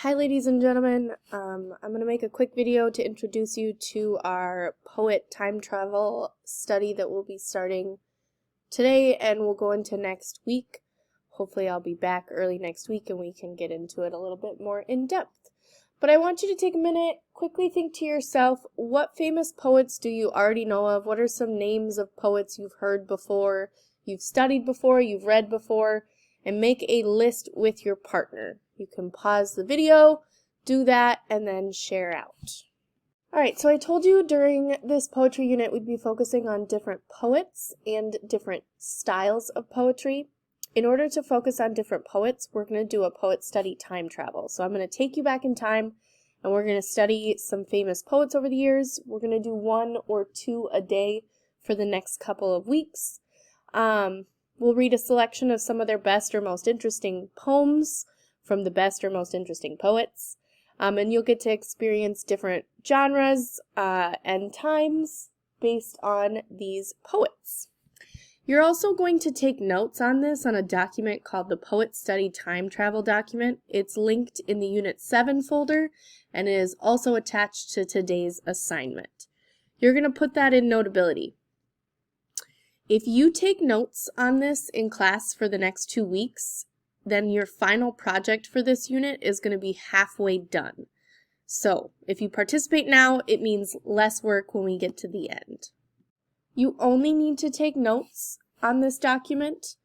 Hi ladies and gentlemen, I'm going to make a quick video to introduce you to our poet time travel study that we'll be starting today and we'll go into next week. Hopefully I'll be back early next week and we can get into it a little bit more in depth. But I want you to take a minute, quickly think to yourself, what famous poets do you already know of? What are some names of poets you've heard before, you've studied before, you've read before? And make a list with your partner. You can pause the video, do that, and then share out. Alright, so I told you during this poetry unit we'd be focusing on different poets and different styles of poetry. In order to focus on different poets, we're going to do a poet study time travel. So I'm going to take you back in time and we're going to study some famous poets over the years. We're going to do 1 or 2 a day for the next couple of weeks. We'll read a selection of some of their best or most interesting poems from the best or most interesting poets. And you'll get to experience different genres and times based on these poets. You're also going to take notes on this on a document called the Poet Study Time Travel document. It's linked in the Unit 7 folder and it is also attached to today's assignment. You're going to put that in Notability. If you take notes on this in class for the next 2 weeks, then your final project for this unit is going to be halfway done. So, if you participate now, it means less work when we get to the end. You only need to take notes on this document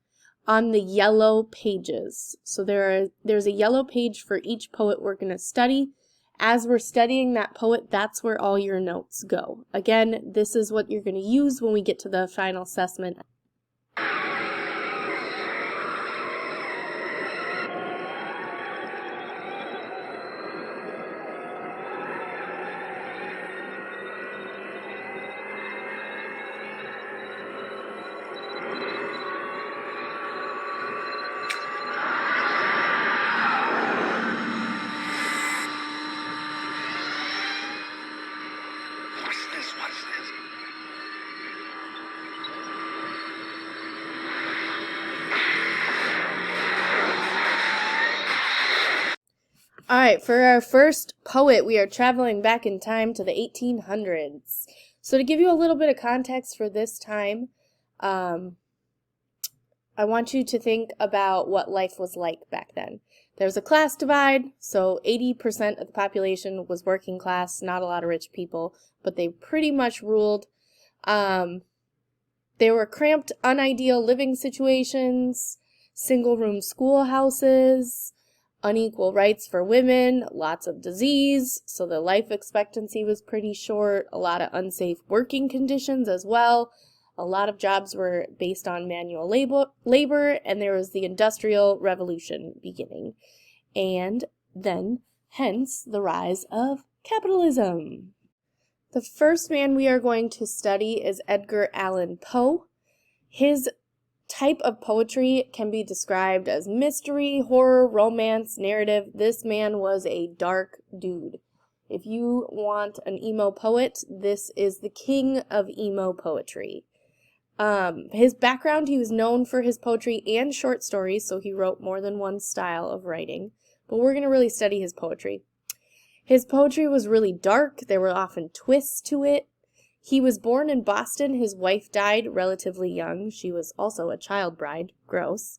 on the yellow pages. So there's a yellow page for each poet we're going to study. As we're studying that poet, that's where all your notes go. Again, this is what you're going to use when we get to the final assessment. Alright, for our first poet, we are traveling back in time to the 1800s. So to give you a little bit of context for this time, I want you to think about what life was like back then. There was a class divide, so 80% of the population was working class, not a lot of rich people, but they pretty much ruled. There were cramped, unideal living situations, single-room schoolhouses, unequal rights for women, lots of disease, so the life expectancy was pretty short, a lot of unsafe working conditions as well. A lot of jobs were based on manual labor, and there was the Industrial Revolution beginning. And then, hence, the rise of capitalism. The first man we are going to study is Edgar Allan Poe. His type of poetry can be described as mystery, horror, romance, narrative. This man was a dark dude. If you want an emo poet, this is the king of emo poetry. His background, he was known for his poetry and short stories, so he wrote more than one style of writing. But we're going to really study his poetry. His poetry was really dark. There were often twists to it. He was born in Boston. His wife died relatively young. She was also a child bride. Gross.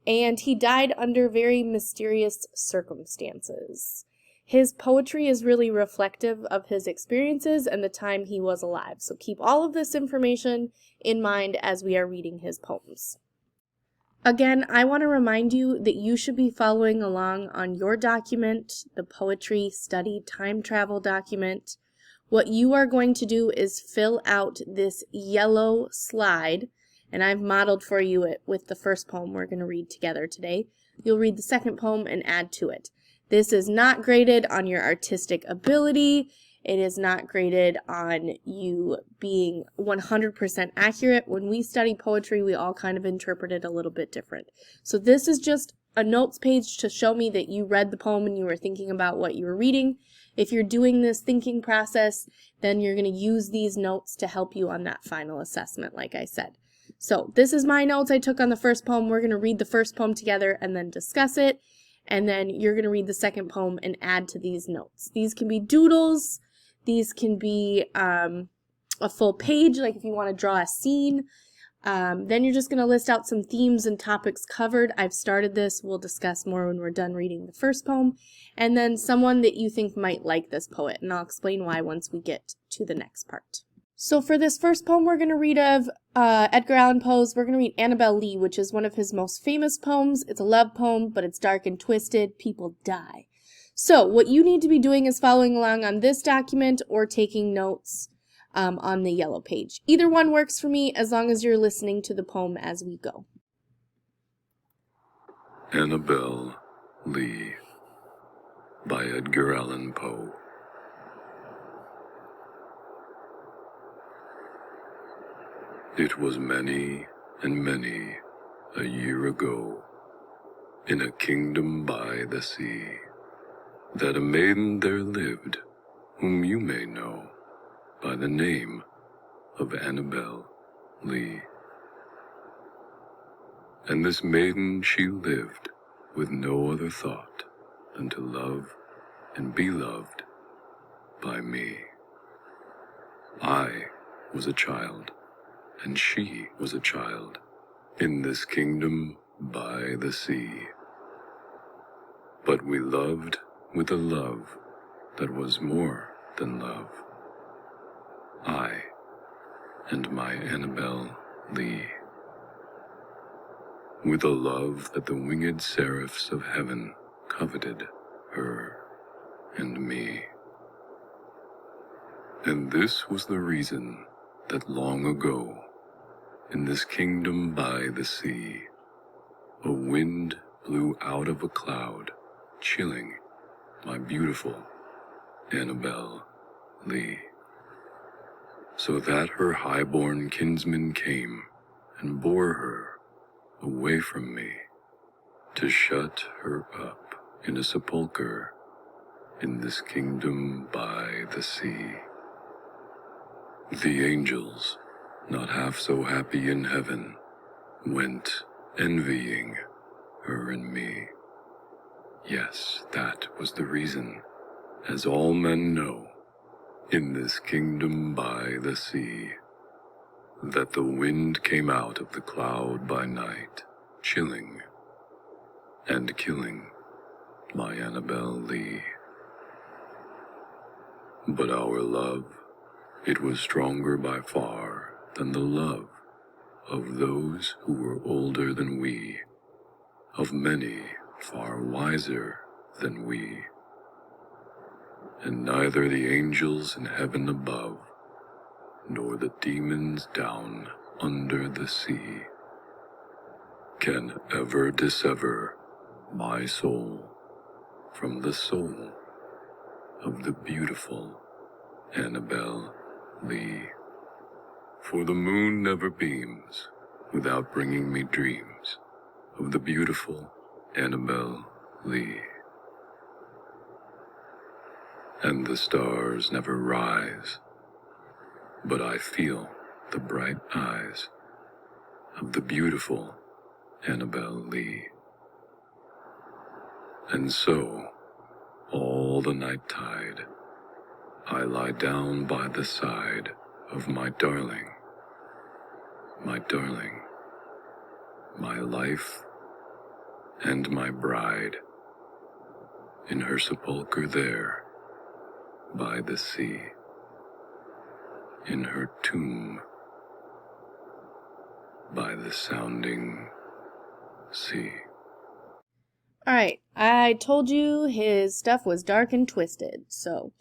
And he died under very mysterious circumstances. His poetry is really reflective of his experiences and the time he was alive. So keep all of this information in mind as we are reading his poems. Again, I want to remind you that you should be following along on your document, the Poetry Study Time Travel document. What you are going to do is fill out this yellow slide, and I've modeled for you it with the first poem we're going to read together today. You'll read the second poem and add to it. This is not graded on your artistic ability. It is not graded on you being 100% accurate. When we study poetry, we all kind of interpret it a little bit different. So this is just a notes page to show me that you read the poem and you were thinking about what you were reading. If you're doing this thinking process, then you're going to use these notes to help you on that final assessment, like I said. So this is my notes I took on the first poem. We're going to read the first poem together and then discuss it. and then you're going to read the second poem and add to these notes. These can be doodles, these can be a full page, like if you want to draw a scene. Then you're just going to list out some themes and topics covered. I've started this. We'll discuss more when we're done reading the first poem. And then someone that you think might like this poet, and I'll explain why once we get to the next part. So for this first poem we're going to read of Edgar Allan Poe's, we're going to read Annabel Lee, which is one of his most famous poems. It's a love poem, but it's dark and twisted. People die. So what you need to be doing is following along on this document or taking notes on the yellow page. Either one works for me as long as you're listening to the poem as we go. Annabel Lee by Edgar Allan Poe. It was many and many a year ago, in a kingdom by the sea, that a maiden there lived, whom you may know by the name of Annabel Lee. And this maiden she lived with no other thought than to love and be loved by me. I was a child, and she was a child, in this kingdom by the sea. But we loved with a love that was more than love, I and my Annabel Lee, with a love that the winged seraphs of heaven coveted her and me. And this was the reason that long ago, in this kingdom by the sea, a wind blew out of a cloud, chilling my beautiful Annabel Lee, so that her high-born kinsman came and bore her away from me, to shut her up in a sepulchre in this kingdom by the sea. The angels, not half so happy in heaven, went envying her and me. Yes, that was the reason, as all men know, in this kingdom by the sea, that the wind came out of the cloud by night, chilling and killing my Annabel Lee. But our love, it was stronger by far than the love of those who were older than we, of many far wiser than we. And neither the angels in heaven above, nor the demons down under the sea, can ever dissever my soul from the soul of the beautiful Annabel Lee. For the moon never beams without bringing me dreams of the beautiful Annabel Lee. And the stars never rise, but I feel the bright eyes of the beautiful Annabel Lee. And so, all the night tide, I lie down by the side of my darling, my life and my bride, in her sepulchre there by the sea, in her tomb by the sounding sea. Alright, I told you his stuff was dark and twisted, so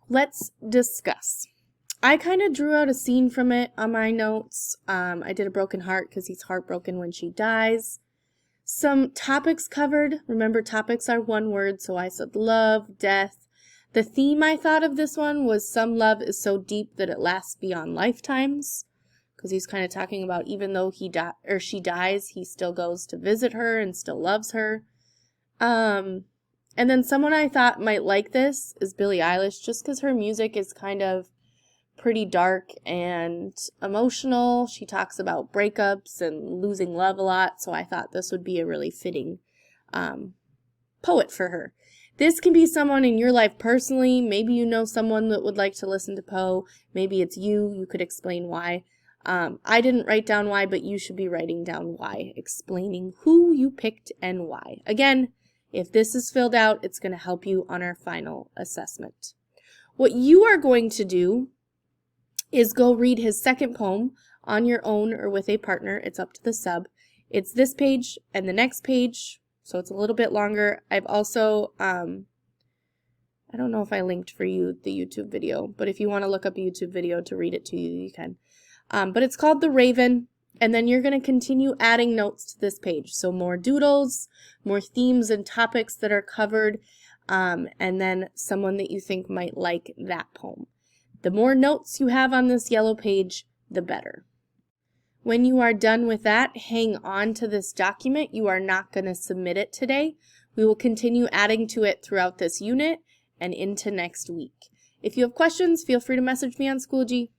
let's discuss. I kind of drew out a scene from it on my notes. I did a broken heart because he's heartbroken when she dies. Some topics covered. Remember, topics are one word, so I said love, death. The theme I thought of this one was some love is so deep that it lasts beyond lifetimes, because he's kind of talking about even though she dies, he still goes to visit her and still loves her. And then someone I thought might like this is Billie Eilish, just because her music is kind of pretty dark and emotional. She talks about breakups and losing love a lot, so I thought this would be a really fitting poet for her. This can be someone in your life personally. Maybe you know someone that would like to listen to Poe. Maybe it's you. You could explain why. I didn't write down why, but you should be writing down why, explaining who you picked and why. Again, if this is filled out, it's going to help you on our final assessment. What you are going to do is go read his second poem on your own or with a partner. It's up to the sub. It's this page and the next page, so it's a little bit longer. I've also, I don't know if I linked for you the YouTube video, but if you want to look up a YouTube video to read it to you, you can. But it's called The Raven, and then you're going to continue adding notes to this page. So more doodles, more themes and topics that are covered, and then someone that you think might like that poem. The more notes you have on this yellow page, the better. When you are done with that, hang on to this document. You are not going to submit it today. We will continue adding to it throughout this unit and into next week. If you have questions, feel free to message me on Schoology.